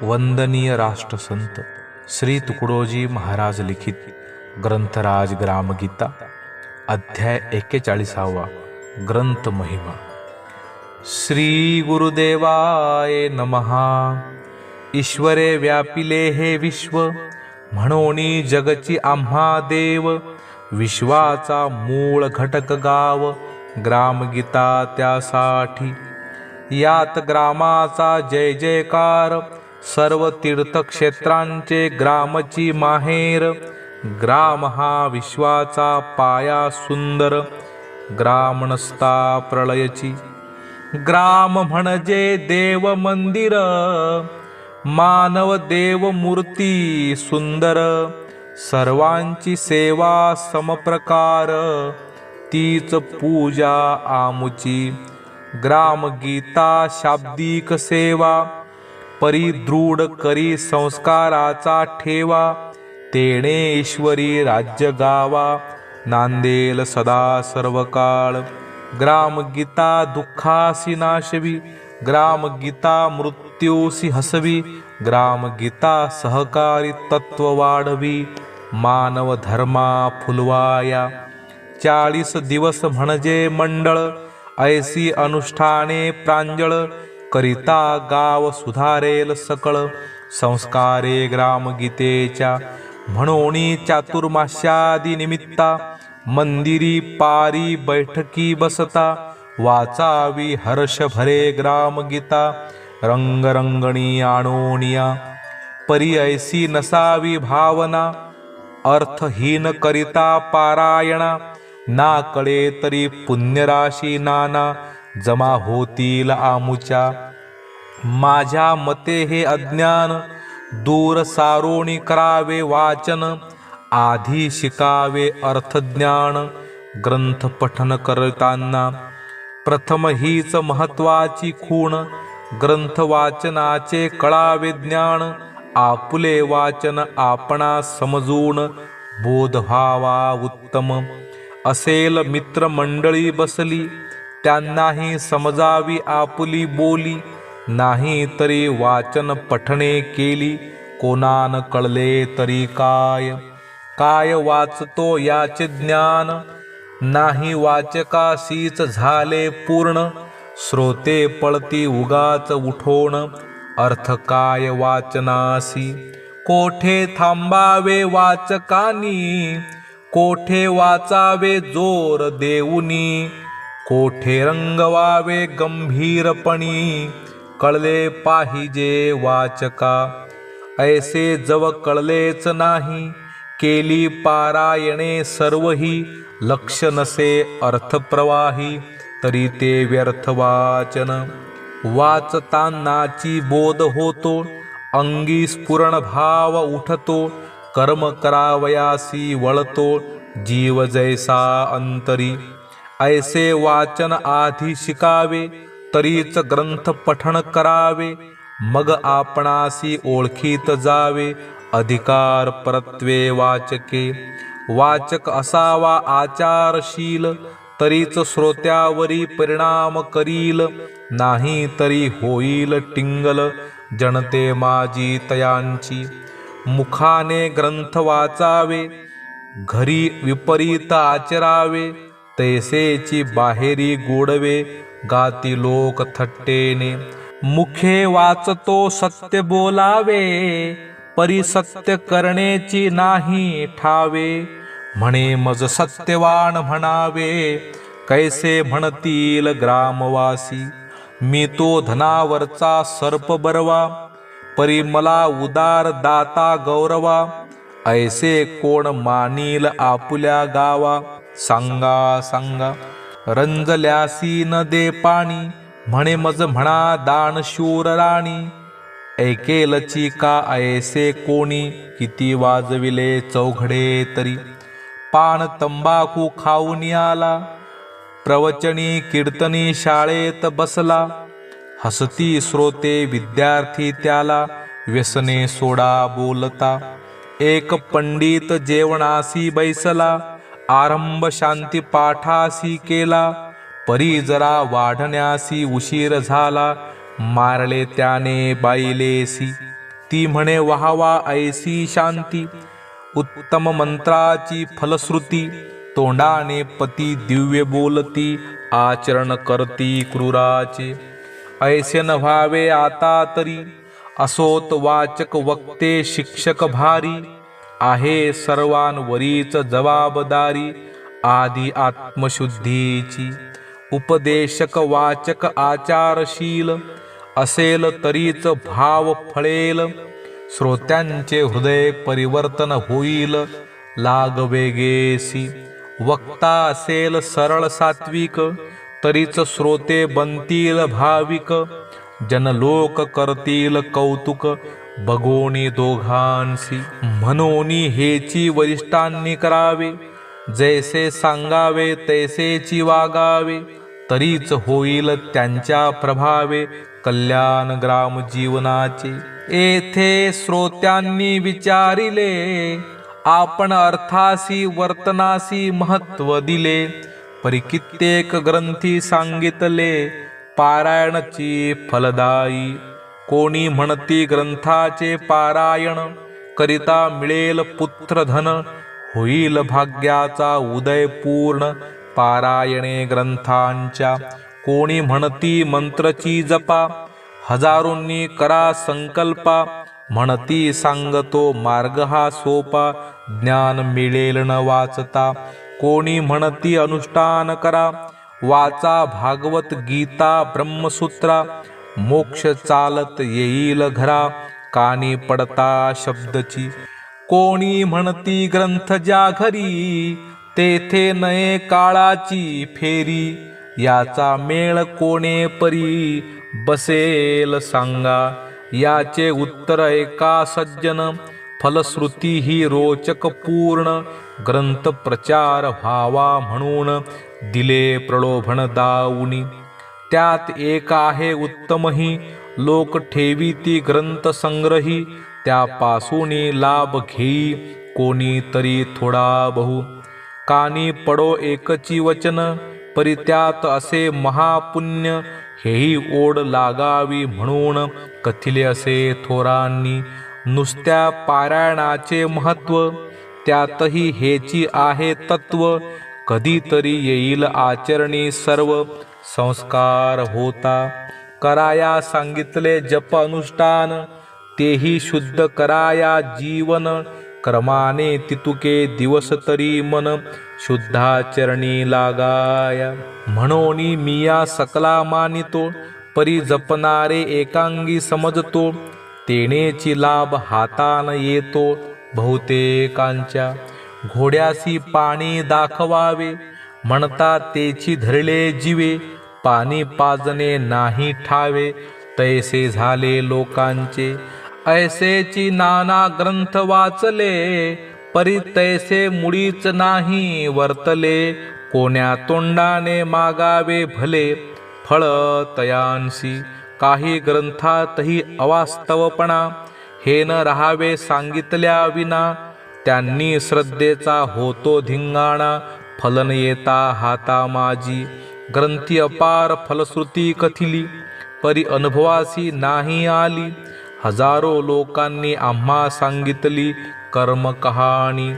वंदनीय राष्ट्रसंत श्री तुकडोजी महाराज लिखित ग्रंथराज ग्रामगीता अध्याय 41 ग्रंथ महिमा। श्री गुरुदेवाय नमः। ईश्वरे व्यापिले हे विश्व, म्हणोनी जगची आम्हा देव। विश्वाचा मूळ घटक गाव, ग्रामगीता त्यासाठी। यात ग्रामाचा जय जयकार, सर्व तीर्थक्षेत्रांचे ग्रामची माहेर। ग्राम हा विश्वाचा पाया सुंदर, ग्राम नसता प्रलयची। ग्राम म्हणजे देव मंदिर, मानव देव मूर्ती सुंदर। सर्वांची सेवा समप्रकार, तीच पूजा आमुची। ग्रामगीता शाब्दिक सेवा, परिदृढ करी संस्काराचा ठेवा। तेणे ईश्वरी राज्य गावा, नांदेल सदा सर्व काळ। ग्रामगीता दुःखासी नाशवी, ग्रामगीता मृत्यूसी हसवी। ग्रामगीता सहकारी तत्व वाढवी, मानव धर्मा फुलवाया। 40 दिवस म्हणजे मंडळ, ऐसी अनुष्ठाने प्रांजळ। करिता गाव सुधारेल सकळ, संस्कारे ग्रामगीतेच्या। म्हणोनी चातुर्मास्यादी निमित्ता, मंदिरी पारी बैठकी बसता। वाचावी हर्ष भरे ग्रामगीता, रंगरंगणी आणोनिया। परी ऐसी नसावी भावना, अर्थहीन करिता पारायणा। ना कळे तरी पुण्यराशी नाना, जमा होतील आमुच्या। माझ्या मते हे अज्ञान, दूर सारोणी करावे वाचन। आधी शिकावे अर्थज्ञान, ग्रंथ पठन करताना। प्रथम हीच महत्वाची खूण, ग्रंथ वाचनाचे कळावे ज्ञान। आपुले वाचन आपणा समजून, बोध व्हावा उत्तम। असेल मित्र मंडळी बसली, त्यांनाही समजावी आपुली बोली। नाही तरी वाचन पठणे केली, कोणान कळले तरी काय। काय वाचतो याचे ज्ञान, नाही वाचकासीच झाले पूर्ण। श्रोते पळती उगाच उठोण, अर्थ काय वाचनासी। कोठे थांबावे वाचकानी, कोठे वाचावे जोर देऊनी। कोठे रंगवावे गंभीरपणी, कळले पाहिजे वाचका। ऐसे जव कळलेच नाही, केली पारायणे सर्वही। लक्ष नसे अर्थप्रवाही, तरी ते व्यर्थ वाचन। वाचतानाची बोध होतो, अंगी स्फुरण भाव उठतो। कर्म करावयासी वळतो, जीव जैसा अंतरी। ऐसे वाचन आधी शिकावे, तरीच ग्रंथ पठण करावे। मग आपणासी ओळखीत जावे, अधिकार परत्वे वाचके। वाचक असावा आचारशील, तरीच श्रोत्यावरी परिणाम करील। नाही तरी होईल टिंगल, जनते माझी तयांची। मुखाने ग्रंथ वाचावे, घरी विपरीत आचरावे। तैसेची बाहेरी गोडवे, गाती लोक थट्टेने। मुखे वाचतो सत्य बोलावे, परी सत्य करण्याची नाही ठावे। म्हणे मज सत्यवान म्हणावे, कैसे म्हणतील ग्रामवासी। मी तो धनावरचा सर्प बरवा, परी मला उदार दाता गौरवा। ऐसे कोण मानील आपुल्या गावा, सांगा सांगा। रंजल्यासी न दे पाणी, म्हणे मज म्हणा दानशूर राणी। ऐकेलची का ऐसे कोणी, किती वाजविले चौघडे तरी। पान तंबाखू खाऊन आला, प्रवचनी कीर्तनी शाळेत बसला। हसती श्रोते विद्यार्थी त्याला, व्यसने सोडा बोलता। एक पंडित जेवणासी बैसला, आरंभ शांती पाठासी केला। परी जरा वाढण्यासी उशीर झाला, मारले त्याने बाईलेसी। ती म्हणे वाहवा ऐसी शांती. उत्तम मंत्राची फलश्रुती, तोंडाने पती दिव्य बोलती, आचरण करती क्रूराचे. ऐसे न व्हावे आता तरी, असोत वाचक वक्ते शिक्षक भारी. आहे सर्वांवरीच जबाबदारी, आधी आत्मशुद्धीची. उपदेशक वाचक आचारशील, असेल तरीच भाव फळेल. श्रोत्यांचे हृदय परिवर्तन होईल, लाग वेगेसी. वक्ता असेल सरळ सात्विक, तरीच श्रोते बनतील भाविक. जनलोक करतील कौतुक, बघोनी दोघांसी. म्हणोनी हेची वरिष्ठांनी करावे, जैसे सांगावे तैसेची वागावे. तरीच होईल त्यांच्या प्रभावे, कल्याण ग्राम जीवनाचे. येथे श्रोत्यांनी विचारिले, आपण अर्थासी वर्तनासी महत्व दिले. परी कित्येक ग्रंथी सांगितले, पारायणची फलदायी. कोणी म्हणती ग्रंथाचे पारायण, करिता मिळेल पुत्रधन. होईल भाग्याचा उदय पूर्ण, पारायणे ग्रंथांच्या. कोणी म्हणती मंत्रची जपा, हजारोंनी करा संकल्पा. म्हणती सांगतो मार्ग हा सोपा, ज्ञान मिळेल न वाचता. कोणी म्हणती अनुष्ठान करा, वाचा भागवत गीता ब्रह्मसूत्रा. मोक्ष चालत येईल घरा, कानी पडता शब्दची. कोणी म्हणती ग्रंथ ज्या घरी, तेथे नये काळाची फेरी. याचा मेळ कोणे परी, बसेल सांगा. याचे उत्तर ऐका सज्जन, फलश्रुती ही रोचक पूर्ण. ग्रंथ प्रचार व्हावा म्हणून, दिले प्रलोभन दाऊनी. त्यात एक आहे उत्तमही, लोक ठेवी ती ग्रंथ संग्रही. त्यापासूनी लाभ घेई कोणी तरी थोडा बहु. कानी पडो एकची वचन, परी त्यात असे महापुण्य. हेही ओढ लागावी म्हणून, कथिले असे थोरांनी. नुसत्या पारायणाचे महत्व, त्यातही हेची आहे तत्व. कधीतरी येईल आचरणी सर्व, संस्कार होता. कराया सांगितले जप अनुष्ठान, तेही शुद्ध कराया जीवन. क्रमाने तितुके दिवस तरी मन, शुद्धाचरणी लागाया. म्हणोनी मिया सकला मानितो, परी जपणारे एकांगी समजतो. तेनेची लाभ हातान येतो बहुतेकांच्या. घोड्यासी पाणी दाखवावे, म्हणता तेची धरले जीवे. पाणी पाजणे नाही ठावे, तैसे झाले लोकांचे. ऐसेची नाना ग्रंथ वाचले, परी तैसे मुळीच नाही वर्तले. कोण्या तोंडाने मागावे भले, फळ तयांसी. काही ग्रंथातही अवास्तवपणा, हे न राहावे सांगितल्या विना. त्यांनी श्रद्धेचा होतो धिंगाणा, फलन येता हाता माझी. ग्रंथी अपार फलश्रुती कथिली, परी अनुभवासी नाही आली. हजारो लोकांनी आम्हा सांगितली कर्म कहाणी.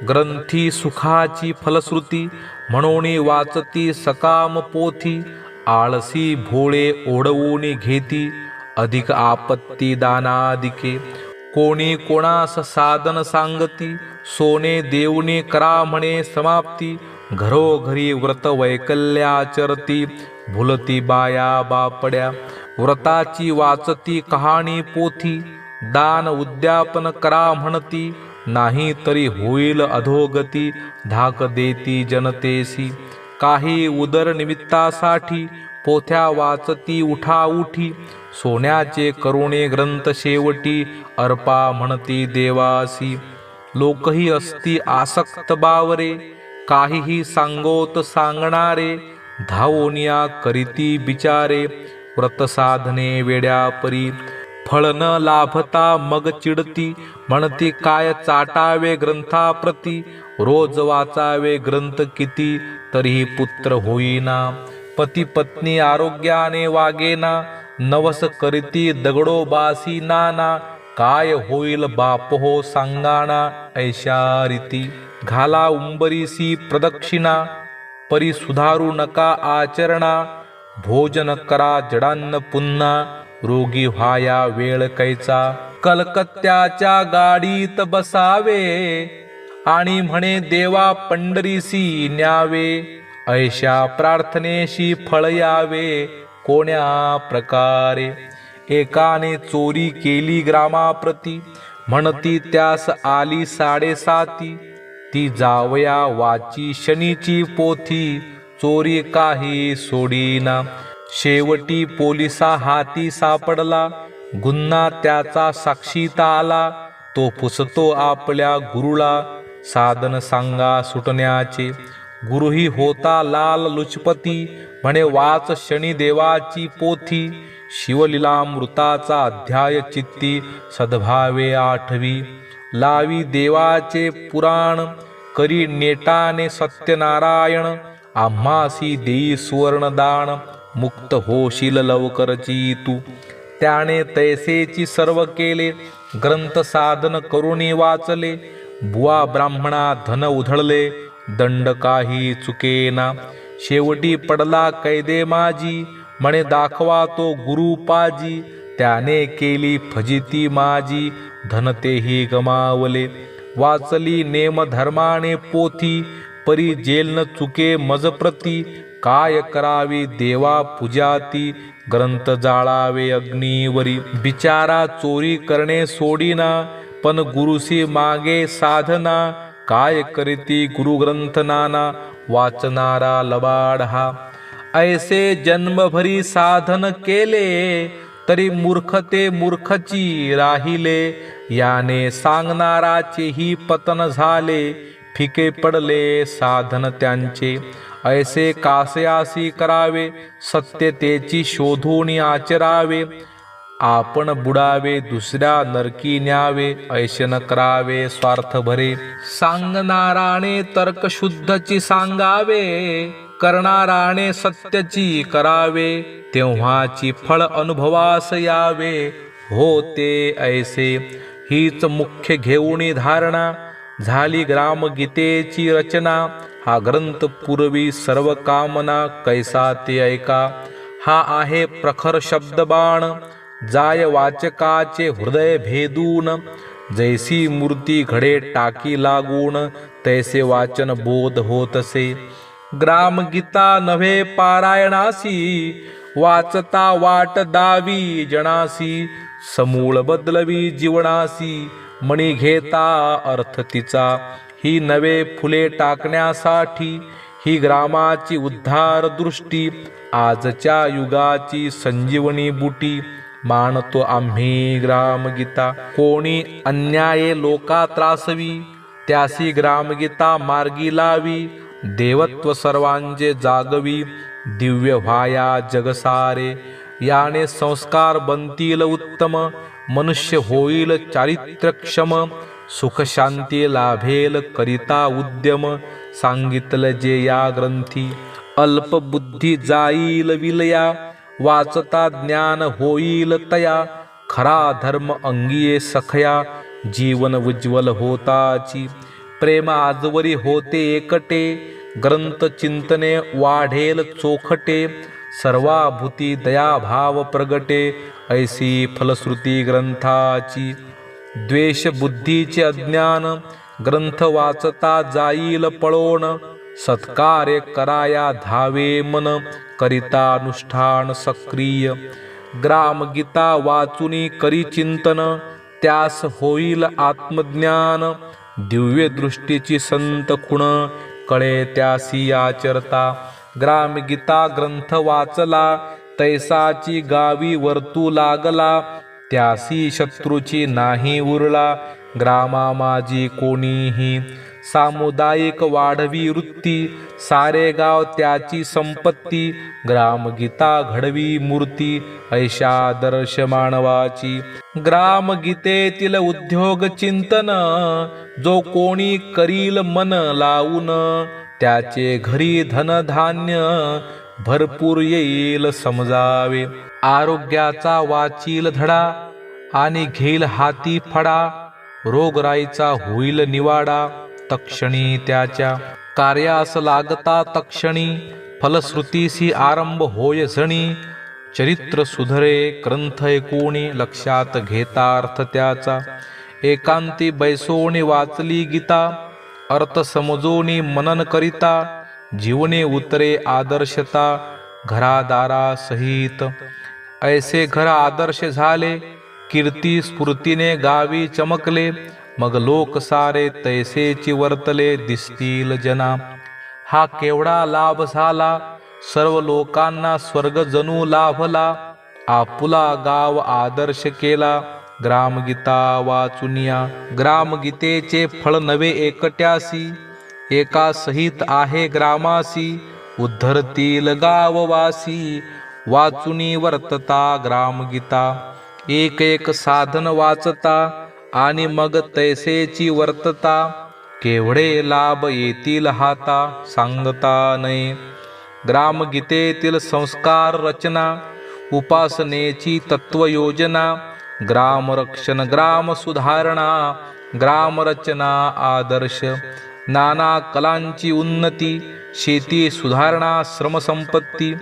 ग्रंथी सुखाची फलश्रुती, म्हणून वाचती सकाम पोथी. आळसी भोळे ओढवून घेती, अधिक आपत्ती दानादिके. कोणी कोणास साधन सांगती, सोने देऊने करा म्हणे समाप्ती. घरोघरी व्रत वैकल्याचरती, भुलती बाया बापड्या. व्रताची वाचती कहाणी पोथी, दान उद्यापन करा म्हणती. नाही तरी होईल अधोगती, धाक देती जनतेसी. काही उदरनिमित्तासाठी, पोथ्या वाचती उठाउठी. सोन्याचे करुणे ग्रंथ शेवटी, अर्पा म्हणती देवासी. लोकही असती आसक्त बावरे, काहीही सांगोत सांगणारे. धावोनिया करीती बिचारे, व्रत साधने वेड्यापरी. फळ न लाभता मग चिडती, म्हणती काय चाटावे ग्रंथाप्रती. रोज वाचावे ग्रंथ किती, तरीही पुत्र होईना. पती पत्नी आरोग्याने वागेना, नवस करीती दगडो बासी नाना. काय होईल बाप हो सांगाना ऐशा रीती. घाला उंबरीसी प्रदक्षिणा परी सुधारू नका आचरणा. भोजन करा जडान्न पुन्हा रोगी व्हाया वेळ कैचा. कलकत्त्याच्या गाडीत बसावे आणि म्हणे देवा पंढरीसी न्यावे. ऐशा प्रार्थनेशी फळ यावे कोण्या प्रकारे. एकाने चोरी केली ग्रामाप्रती म्हणती त्यास आली 7.5. ती जावया वाची शनीची पोथी चोरी काही सोडीना. शेवटी पोलिसा हाती सापडला गुन्हा त्याचा साक्षीता आला. तो पुसतो आपल्या गुरुला साधन सांगा सुटण्याचे. गुरुही होता लाल लुचपती म्हणे वाच शनिदेवाची पोथी. शिवलीलामृताचा अध्याय चित्ती सद्भावे आठवी. लावी देवाचे पुराण करी नेटाने सत्यनारायण. आम्हासी देई सुवर्णदान मुक्त होशील लवकरची तू. त्याने तैसेची सर्व केले ग्रंथ साधन करुणी वाचले. बुवा ब्राह्मणा धन उधळले दंड काही चुकेना. शेवटी पडला कैदे माझी म्हणे दाखवा तो गुरु पाजी. त्याने केली फजिती माझी धन तेही गमावले. वाचली नेम धर्माने पोथी परी जेल न चुके मजप्रती. काय करावी देवा पूजाती ग्रंथ जाळावे अग्नीवरी. बिचारा चोरी करणे सोडीना पण गुरुसी मागे साधना. काय करीती गुरुग्रंथ नाना वाचणारा लबाड हा. ऐसे जन्मभरी साधन केले तरी मूर्खते मूर्खची राहिले. याने सांगणाराचेही पतन झाले फिके पडले साधन त्यांचे. ऐसे कासयासी करावे सत्यतेची शोधून आचरावे. आपण बुडावे दुसऱ्या नरकी न्यावे ऐसे न करावे स्वार्थ भरे. सांगणाराने तर्कशुद्धची सांगावे करणाराने सत्यची करावे. तेव्हाची फळ अनुभवास यावे होते ऐसे. हीच मुख्य घेऊनी धारणा झाली ग्रामगीतेची रचना. हा ग्रंथ पूर्वी सर्व कामना कैसा ते ऐका. हा आहे प्रखर शब्दबाण जाय वाचकाचे हृदय भेदून. जैसी मूर्ती घडे टाकी लागून तैसे वाचन बोध होतसे. ग्रामगीता नव्हे पारायणासी वाचता वाट दावी जणासी. समूळ बदलवी जीवनासी मणी घेता अर्थ तिचा. ही नवे फुले टाकण्यासाठी ही ग्रामाची उद्धार दृष्टी. आजच्या युगाची संजीवनी बुटी मानतो आम्ही ग्रामगीता. कोणी अन्याये लोका त्रासवी त्यासी ग्रामगीता मार्गी लावी. देवत्व सर्वांचे जागवी दिव्य व्हाया जगसारे. याने संस्कार बनतील उत्तम मनुष्य होईल चारित्र्यक्षम. सुख शांती लाभेल करिता उद्यम सांगितलं जे या ग्रंथी. अल्पबुद्धी जाईल विलया वाचता ज्ञान होईल तया. खरा धर्म अंगिये सखया जीवन उज्ज्वल होताची. प्रेम आजवरी होते एकटे ग्रंथ चिंतने वाढेल चोखटे. सर्वाभूती दयाभाव प्रगटे ऐसी फलश्रुती ग्रंथाची. द्वेष बुद्धीचे अज्ञान ग्रंथ वाचता जाईल पळोन. सत्कार्य कराया धावे मन करिता अनुष्ठान सक्रिय. ग्रामगीता वाचुनी करी चिंतन त्यास होईल आत्मज्ञान. दिव्य दृष्टीची संत खुण कळे त्यासी आचरता. ग्रामगीता ग्रंथ वाचला तैसाची गावी वर्तू लागला. त्यासी शत्रूची नाही उरला ग्रामा माझी कोणीही. सामुदायिक वाढवी वृत्ती सारे गाव त्याची संपत्ती. ग्रामगीता घडवी मूर्ती ऐशा दर्श मानवाची. ग्रामगीतेतील उद्योग चिंतन जो कोणी करील मन लावून. त्याचे घरी धनधान्य भरपूर येईल समजावे. आरोग्याचा वाचील धडा आणि घेईल हाती फडा, रोगराईचा होईल निवाडा. तक्षणी त्याच्या कार्यास लागता तक्षणी, फलश्रुतीसी आरंभ होय जणी. चरित्र सुधरे ग्रंथ ऐकोणी, लक्षात घेता अर्थ त्याचा. एकांती बैसोनी वाचली गीता, अर्थ समजोनी मनन करिता. जीवने उतरे आदर्शता, घरादारा सहित. ऐसे घर आदर्श झाले, कीर्ती स्फूर्तीने गावी चमकले. मग लोक सारे तैसेची वर्तले, दिसतील जना. हा केवढा लाभ झाला, सर्व लोकांना स्वर्ग जणू लाभला. आपुला गाव आदर्श केला, ग्रामगीता वाचुनिया. ग्रामगीतेचे फळ नवे एकट्यासी, एका सहित आहे ग्रामासी. उद्धरतील गाववासी, वाचुनी वर्तता ग्रामगीता. एक एक साधन वाचता, आणि मग तैसेची वर्तता. केवढे लाभ येतील हाता, सांगता नये. ग्रामगीतेतील संस्कार रचना, उपासनेची तत्वयोजना. ग्रामरक्षण ग्राम सुधारणा, ग्रामरचना आदर्श. नाना कलांची उन्नती, शेती सुधारणा श्रमसंपत्ती.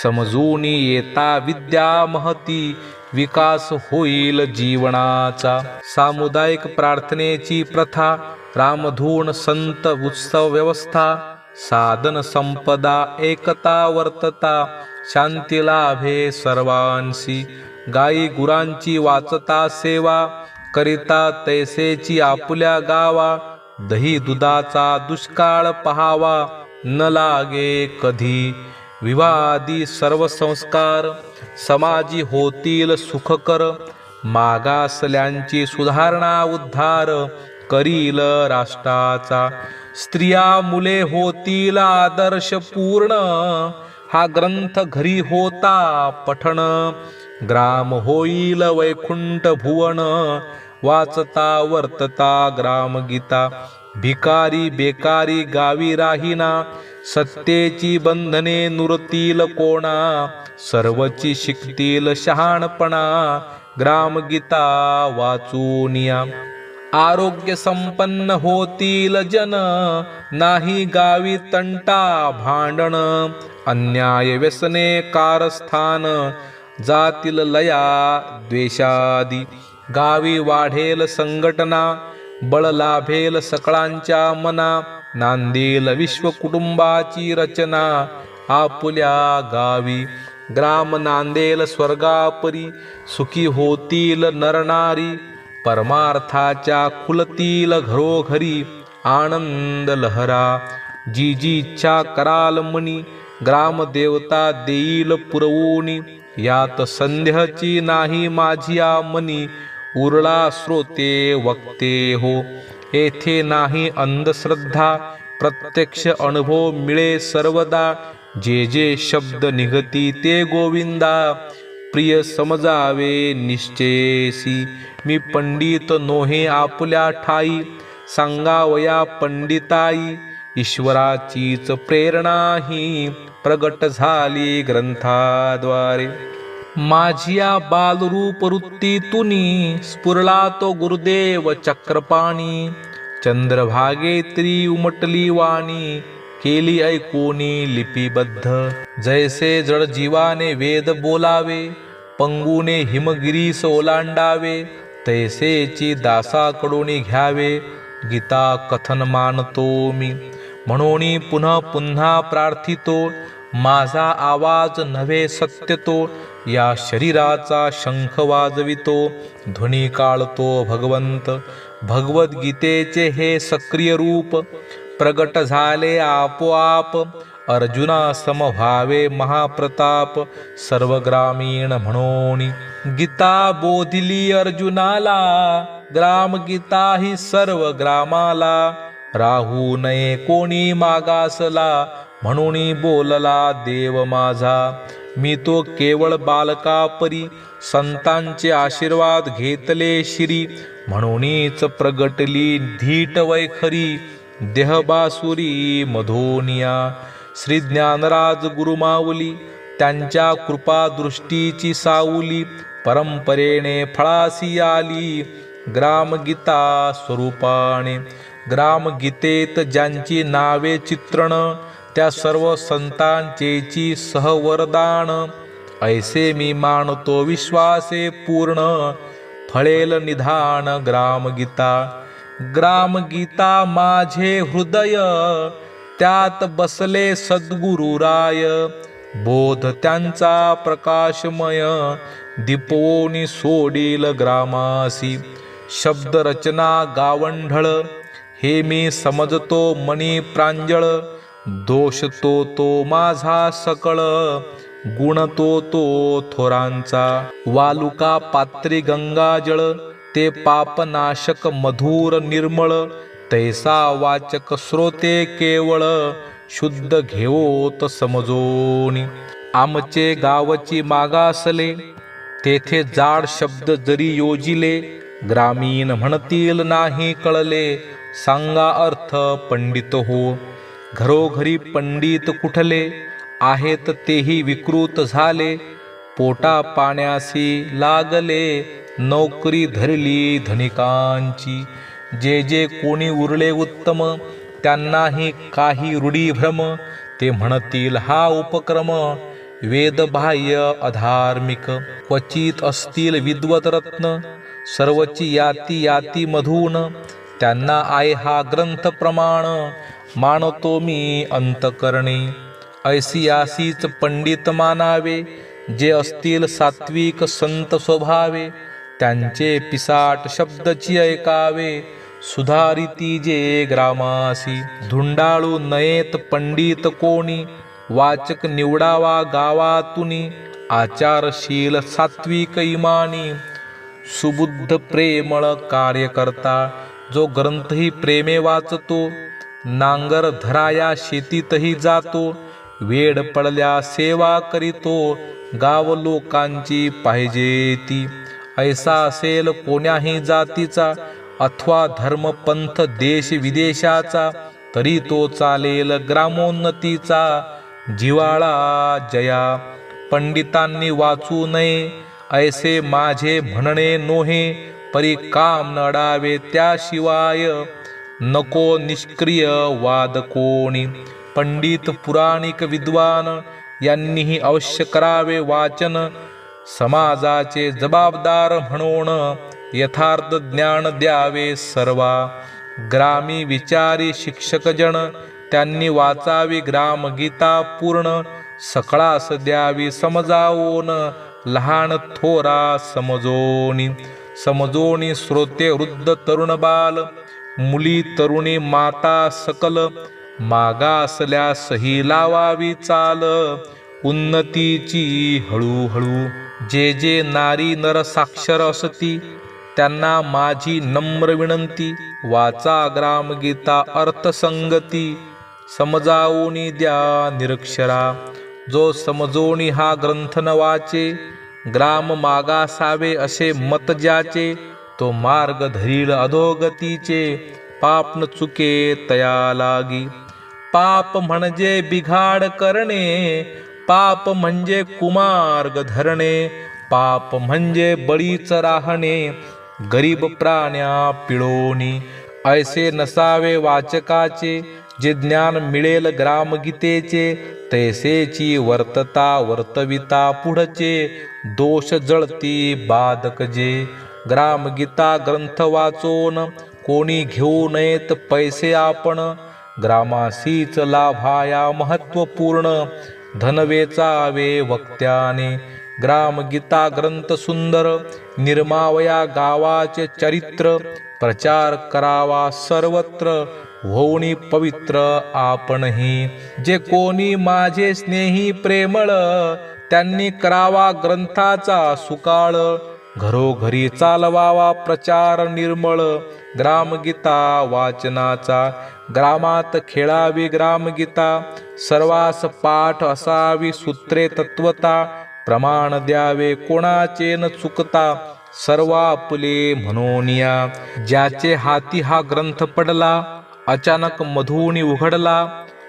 समजून येता विद्या महती, विकास होईल जीवनाचा. सामुदायिक प्रार्थनेची प्रथा, रामधून संत उत्सव व्यवस्था. साधन संपदा एकता वर्तता, शांती लाभे सर्वांसी. गाई गुरांची वाचता सेवा, करिता तैसेची आपुल्या गावा. दही दुधाचा दुष्काळ पहावा, न लागे कधी. विवादी सर्व संस्कार, समाजी होतील सुखकर. मागासल्यांची सुधारणा उद्धार, करील राष्ट्राचा. स्त्रिया मुले होतील आदर्श पूर्ण, हा ग्रंथ घरी होता पठण. ग्राम होईल वैकुंठ भुवन, वाचता वर्तता ग्रामगीता. भिकारी बेकारी गावी राहिना, सत्तेची बंधने नुरतील कोणा. सर्वची शिकतील शहाणपणा, ग्रामगीता वाचूनिया. आरोग्य संपन्न होतील जन, नाही गावी तंटा भांडण. अन्याय व्यसने कारस्थान, जातील लया द्वेषादी. गावी वाढेल संघटना, बळ लाभेल सकळांच्या मना. नांदेल विश्व कुटुंबाची रचना, आपुल्या गावी. ग्राम नांदेल स्वर्गापरी, सुखी होतील नरनारी. परमार्थाच्या खुलतील घरोघरी, आनंद लहरा. जी जी इच्छा कराल मनी, ग्रामदेवता देईल पुरवूनी. यात संध्याची नाही माझिया मनी, उरला श्रोते वक्ते हो. येथे नाही अंधश्रद्धा, प्रत्यक्ष अनुभव मिळे सर्वदा. जे जे शब्द निघती ते गोविंदा, प्रिय समजावे निश्चेसी. मी पंडित नोहे आपुल्या ठाई, सांगावया पंडिताई. ईश्वराचीच प्रेरणा ही, प्रगट झाली ग्रंथाद्वारे. माझिया बालरूप वृत्तीतुनी, स्फुरला तो गुरुदेव चक्रपाणी. चंद्रभागेत्री उमटली वाणी, केली ऐकोनी लिपिबद्ध. जैसे जड जीवाने वेद बोलावे, पंगुने हिमगिरीस ओलांडावे. तैसेची दासाकडून घ्यावे, गीता कथन मानतो मी. म्हणून पुन्हा पुन्हा प्रार्थितो, माझा आवाज नव्हे सत्य तो. या शरीराचा शंख वाजवितो, ध्वनी काळतो भगवंत. भगवद्गीतेचे हे सक्रिय रूप, प्रगट झाले आपोआप. अर्जुना सम व्हावे महाप्रताप, सर्व ग्रामीण म्हणून. गीता बोधिली अर्जुनाला, ग्रामगीता ही सर्व ग्रामाला. राहू नये कोणी मागासला, म्हणून बोलला देव माझा. मी तो केवळ बालकापरी, संतांचे आशीर्वाद घेतले शिरी. म्हणूनच प्रगटली धीट वैखरी, देहबासुरी मधोनिया. श्री ज्ञानराज गुरुमाऊली, त्यांच्या कृपा दृष्टीची सावली. परंपरेने फळासी आली ग्रामगीता स्वरूपाने. ग्रामगीतेत ज्यांची नावे चित्रण त्या सर्व संतांचेची सहवरदान. ऐसे मी मानतो विश्वासे पूर्ण फळेल निधान ग्रामगीता. ग्रामगीता माझे हृदय त्यात बसले सद्गुरुराय. बोध त्यांचा प्रकाशमय दीपवोनी सोडील ग्रामासी. शब्द रचना गावंढळ हे मी समजतो मनी प्रांजळ. दोष तो माझा सकळ गुण तो थोरांचा. वालुका पात्री गंगाजळ ते पापनाशक मधुर निर्मळ. तैसा वाचक श्रोते केवळ शुद्ध घेवोत समजोनी. आमचे गावची मागासले तेथे जाड शब्द जरी योजिले. ग्रामीण म्हणतील नाही कळले सांगा अर्थ पंडित हो. घरोघरी पंडित कुठले आहेत तेही विकृत झाले. पोटा पाण्यासी लागले नोकरी धरली धनिकांची. जे कोणी उरले उत्तम त्यांनाही काही रूढीभ्रम. ते म्हणतील हा उपक्रम वेदबाह्य अधार्मिक. क्वचित असतील विद्वत रत्न सर्वची याती मधून. त्यांना आहे हा ग्रंथ प्रमाण मानतो मी अंतकरणी. ऐसियासीच पंडित मानावे जे असतील सात्विक संत स्वभावे. त्यांचे पिसाट शब्दची ऐकावे सुधारिती जे ग्रामासी. धुंडाळू नयेत पंडित कोणी वाचक निवडावा गावातुनी. आचारशील सात्विक इमानी सुबुद्ध प्रेमळ कार्यकर्ता. जो ग्रंथही प्रेमे वाचतो नांगर धराया शेतीतही जातो. वेड पडल्या सेवा करीतो गाव लोकांची पाहिजे ती. ऐसा असेल कोण्याही जातीचा अथवा धर्मपंथ देश विदेशाचा तरी तो चालेल ग्रामोन्नतीचा. जिवाळा जया पंडितांनी वाचू नये ऐसे माझे म्हणणे नोहे. परी काम नडावे त्याशिवाय नको निष्क्रिय वाद कोणी. पंडित पुराणिक विद्वान यांनीही अवश्य करावे वाचन. समाजाचे जबाबदार म्हणून यथार्थ ज्ञान द्यावे सर्वा. ग्रामी विचारी शिक्षकजन त्यांनी वाचावी ग्रामगीता पूर्ण. सकळास द्यावी समजावून लहान थोरा समजोनी श्रोते वृद्ध तरुण बाल. मुली तरुणी माता सकल मागासल्यासही लावावी चाल. उन्नतीची हळूहळू. जे नारी नर साक्षर असती त्यांना माझी नम्र विनंती. वाचा ग्रामगीता अर्थसंगती समजावूनी द्या निरक्षरा. जो समजोनी हा ग्रंथ न वाचे ग्राम मागासावे असे मत ज्याचे. तो मार्ग धरील अधोगतीचे पाप न चुके तया लागी. पाप म्हणजे बिघाड करणे. पाप म्हणजे कुमार्ग धरणे. पाप म्हणजे बळीच राहणे गरीब प्राण्या पिळोनी. ऐसे नसावे वाचकाचे जे ज्ञान मिळेल ग्रामगीतेचे. तैसेची वर्तविता पुढचे दोष जळती बाधक जे. ग्रामगीता ग्रंथ वाचोन कोणी घेऊ नयेत पैसे आपण. ग्रामासीच लाभाया महत्वपूर्ण धन वेचावे वक्त्याने. ग्रामगीता ग्रंथ सुंदर निर्मावया गावाचे चरित्र. प्रचार करावा सर्वत्र होऊनी पवित्र आपणही. जे कोणी माझे स्नेही प्रेमळ त्यांनी करावा ग्रंथाचा सुकाळ. घरोघरी चालवावा प्रचार निर्मळ ग्रामगीता वाचनाचा. ग्रामात खेळावी ग्रामगीता सर्वास पाठ असावी सूत्रे तत्वता. प्रमाण द्यावे कोणाचे न चुकता सर्व आपुले म्हणोनिया. ज्याचे हाती हा ग्रंथ पडला अचानक मधूनी उघडला.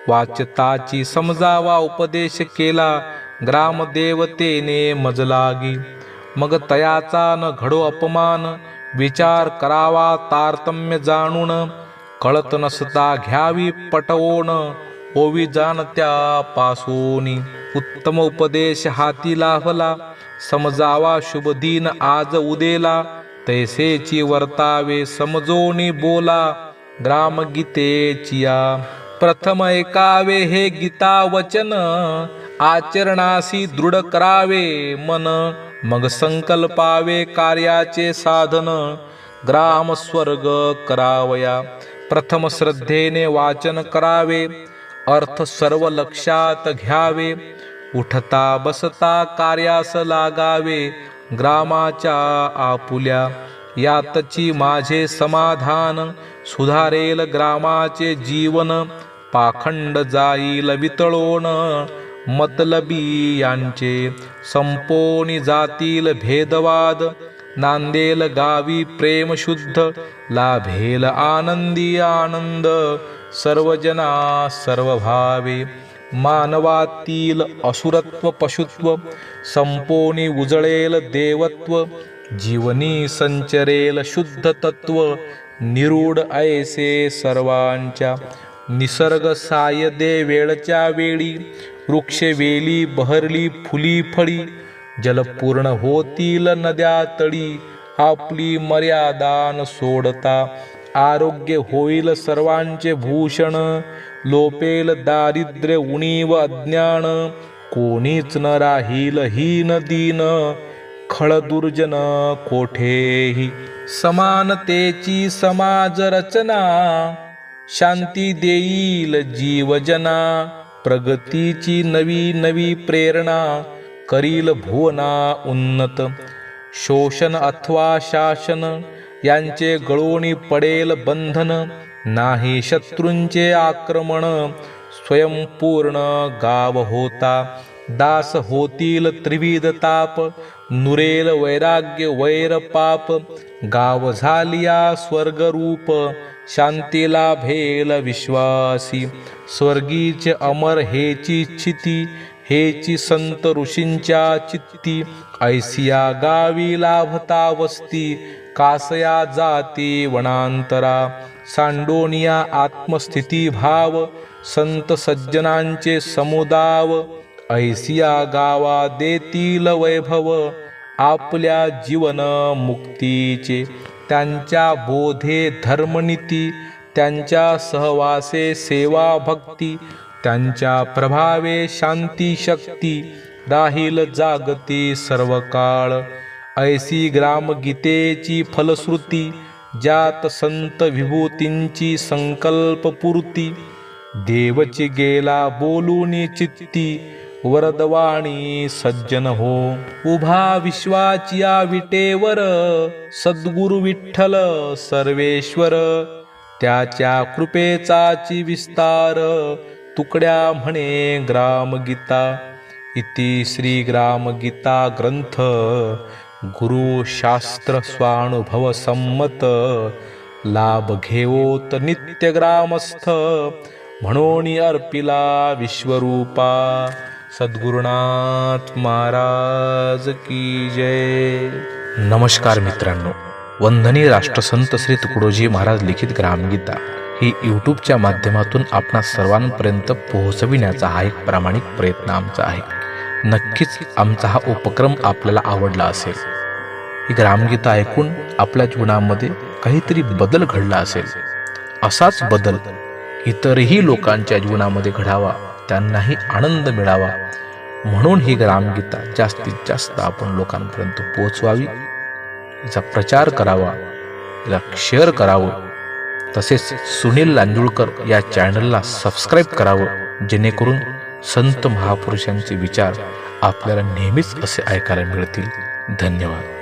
वाचताची समजावा उपदेश केला ग्रामदेवतेने मजलागी. मग तयाचा न घडो अपमान, विचार करावा तारतम्य जाणून, कळत नसता घ्यावी पटवून, ओवी जाणत्या पासोनी. उत्तम उपदेश हाती लाभला, समजावा शुभ दिन आज उदेला, तैसेची वर्तावे समजोनी बोला, ग्रामगीतेचिया. प्रथम ऐकावे हे गीता वचन, आचरणासी दृढ करावे मन, मग संकल्पावे कार्याचे साधन, ग्राम स्वर्ग करावया. प्रथम श्रद्धेने वाचन करावे, अर्थ सर्व लक्षात घ्यावे, उठता बसता कार्यास लागावे, ग्रामाच्या आपुल्या. यातची माझे समाधान, सुधारेल ग्रामाचे जीवन, पाखंड जाईल वितळोन, मतलबी यांचे संपोनी जातील भेदवाद, नांदेल गावी प्रेम शुद्ध, लाभेल आनंदी आनंद, सर्वजना सर्वभावे. मानवातील असुरत्व पशुत्व, संपोनी उजळेल देवत्व, जीवनी संचरेल शुद्ध तत्व, निरूढ ऐसे सर्वांच्या. निसर्ग साय दे वेळच्या वेळी, वृक्ष वेली बहरली फुली फळी, जलपूर्ण होतील नद्या तळी, आपली मर्यादा न सोडता, आरोग्य होईल सर्वांचे भूषण, लोपेल दारिद्र्य उणीव अज्ञान, कोणीच न राहील हीन दीन, खळ दुर्जन कोठेही. समानतेची समाज रचना, शांती देईल जीवजना, प्रगतीची नवी नवी प्रेरणा, करील भुवना उन्नत. शोषण अथवा शासन यांचे गळोनी पडेल बंधन, नाही शत्रूंचे आक्रमण, स्वयंपूर्ण गाव होता, दास होतील त्रिविध ताप, नुरेल वैराग्य वैर पाप, गाव झालिया स्वर्गरूप, शांतीला भेल विश्वासी. स्वर्गीचे अमर हेची चिती, हेची संत ऋषींच्या चित्ती, ऐसिया गावी लाभता वस्ती, कासया जाती वनांतरा, सांडोनिया आत्मस्थिती भाव, संत सज्जनांचे समुदाव, ऐसिया गावा देतील वैभव, आपल्या जीवन मुक्तीचे. त्यांच्या बोधे धर्मनीती, त्यांच्या सहवासे सेवा भक्ती, त्यांच्या प्रभावे शांती शक्ती, राहील जागती सर्व काळ. ऐसी ग्रामगीतेची फलश्रुती, ज्यात संत विभूतींची संकल्पपूर्ती, देवची गेला बोलूनी चित्ती, वरदवाणी सज्जन हो. उभा विश्वाचिया विटेवर, सद्गुरु विठ्ठल सर्वेश्वर, त्याच्या कृपेचाची विस्तार, तुकड्या म्हणे ग्रामगीता. इति श्री ग्रामगीता ग्रंथ, गुरु शास्त्र स्वानुभव संमत, लाभ घेवोत नित्य ग्रामस्थ, म्हणून अर्पिला विश्वरूपा. सद्गुरुनाथ महाराज की जय. नमस्कार मित्रांनो, वंदनीय राष्ट्रसंत श्री तुकडोजी महाराज लिखित ग्रामगीता ही यूट्यूबच्या माध्यमातून आपणा सर्वांपर्यंत पोहोचविण्याचा हा एक प्रामाणिक प्रयत्न आमचा आहे. नक्कीच आमचा हा उपक्रम आपल्याला आवडला असेल. ही ग्रामगीता ऐकून आपल्या जीवनामध्ये काहीतरी बदल घडला असेल. असाच बदल इतरही लोकांच्या जीवनामध्ये घडावा, त्यांनाही आनंद मिळावा, म्हणून ही ग्रामगीता जास्तीत जास्त आपण लोकांपर्यंत पोहोचवावी, याचा प्रचार करावा, याला शेअर करावं. तसेच सुनील लांजुळकर या चॅनलला सबस्क्राईब करावं, जेणेकरून संत महापुरुषांचे विचार आपल्याला नेहमीच असे ऐकायला मिळतील. धन्यवाद.